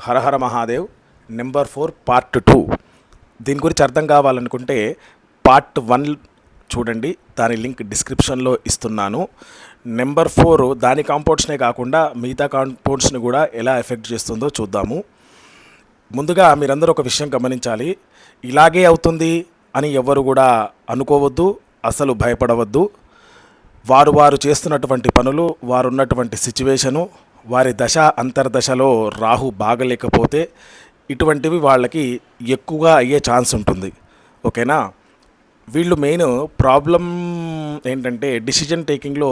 హరహర Mahadev number 4 part 2. దీని గురించి అర్థం కావాలనుకుంటే పార్ట్ 1 చూడండి, దాని లింక్ డిస్క్రిప్షన్లో ఇస్తున్నాను. నెంబర్ 4 దాని కాంపౌండ్స్నే కాకుండా మిగతా కాంపౌండ్స్ని కూడా ఎలా ఎఫెక్ట్ చేస్తుందో చూద్దాము. ముందుగా మీరందరూ ఒక విషయం గమనించాలి, ఇలాగే అవుతుంది అని ఎవరు కూడా అనుకోవద్దు, అసలు భయపడవద్దు. వారు చేస్తున్నటువంటి పనులు, వారున్నటువంటి సిచ్యువేషను, వారి దశ అంతర్దశలో రాహు బాగలేకపోతే ఇటువంటివి వాళ్ళకి ఎక్కువగా అయ్యే ఛాన్స్ ఉంటుంది. ఓకేనా? వీళ్ళు మెయిన్ ప్రాబ్లం ఏంటంటే డిసిజన్ టేకింగ్లో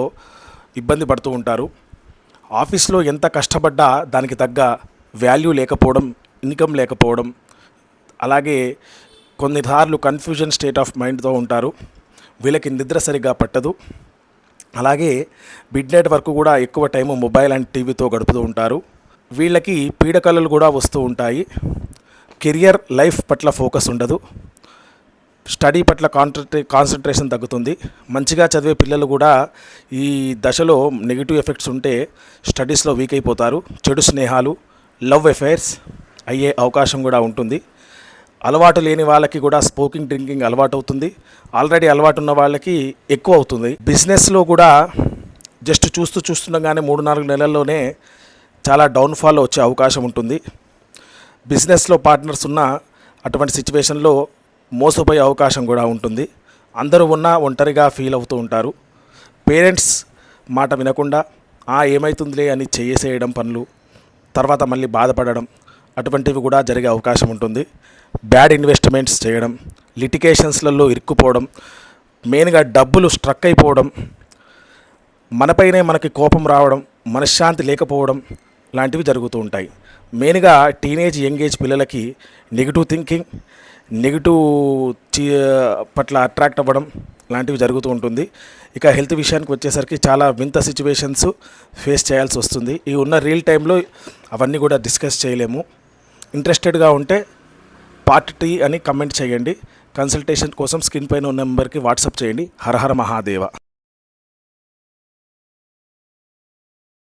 ఇబ్బంది పడుతూ ఉంటారు. ఆఫీస్లో ఎంత కష్టపడ్డా దానికి తగ్గ వాల్యూ లేకపోవడం, ఇన్కమ్ లేకపోవడం, అలాగే కొన్నిసార్లు కన్ఫ్యూజన్ స్టేట్ ఆఫ్ మైండ్తో ఉంటారు. వీళ్ళకి నిద్ర సరిగ్గా పట్టదు. అలాగే మిడ్ నైట్ వరకు కూడా ఎక్కువ టైము మొబైల్ అండ్ టీవీతో గడుపుతూ ఉంటారు. వీళ్ళకి పీడకలలు కూడా వస్తూ ఉంటాయి. కెరియర్ లైఫ్ పట్ల ఫోకస్ ఉండదు. స్టడీ పట్ల కాన్సన్ట్రేషన్ తగ్గుతుంది. మంచిగా చదివే పిల్లలు కూడా ఈ దశలో నెగిటివ్ ఎఫెక్ట్స్ ఉంటే స్టడీస్లో వీక్ అయిపోతారు. చెడు స్నేహాలు, లవ్ అఫైర్స్ అయ్యే అవకాశం కూడా ఉంటుంది. అలవాటు లేని వాళ్ళకి కూడా స్మోకింగ్, డ్రింకింగ్ అలవాటు అవుతుంది. ఆల్రెడీ అలవాటు ఉన్న వాళ్ళకి ఎక్కువ అవుతుంది. బిజినెస్లో కూడా జస్ట్ చూస్తుండగానే 3-4 నెలల్లోనే చాలా డౌన్ఫాల్ వచ్చే అవకాశం ఉంటుంది. బిజినెస్లో పార్ట్నర్స్ ఉన్న అటువంటి సిచ్యువేషన్లో మోసపోయే అవకాశం కూడా ఉంటుంది. అందరూ ఉన్నా ఒంటరిగా ఫీల్ అవుతూ ఉంటారు. పేరెంట్స్ మాట వినకుండా ఏమవుతుందిలే అని చేసేయడం పనులు, తర్వాత మళ్ళీ బాధపడడం, అటువంటివి కూడా జరిగే అవకాశం ఉంటుంది. బ్యాడ్ ఇన్వెస్ట్మెంట్స్ చేయడం, లిటిగేషన్స్లలో ఇరుక్కుపోవడం, మెయిన్గా డబ్బులు స్ట్రక్ అయిపోవడం, మనపైనే మనకి కోపం రావడం, మనశ్శాంతి లేకపోవడం లాంటివి జరుగుతూ ఉంటాయి. మెయిన్గా టీనేజ్, యంగేజ్ పిల్లలకి నెగిటివ్ థింకింగ్, నెగిటివ్ పట్ల అట్రాక్ట్ అవ్వడం లాంటివి జరుగుతూ ఉంటుంది. ఇక హెల్త్ విషయానికి వచ్చేసరికి చాలా వింత సిచ్యువేషన్స్ ఫేస్ చేయాల్సి వస్తుంది. ఈ ఉన్న రియల్ టైంలో అవన్నీ కూడా డిస్కస్ చేయలేము. ఇంట్రెస్టెడ్గా ఉంటే పార్ట్ 3 అని కమెంట్ చేయండి. కన్సల్టేషన్ కోసం స్క్రీన్ పైన ఉన్న నెంబర్కి వాట్సాప్ చేయండి. హరహర మహాదేవ.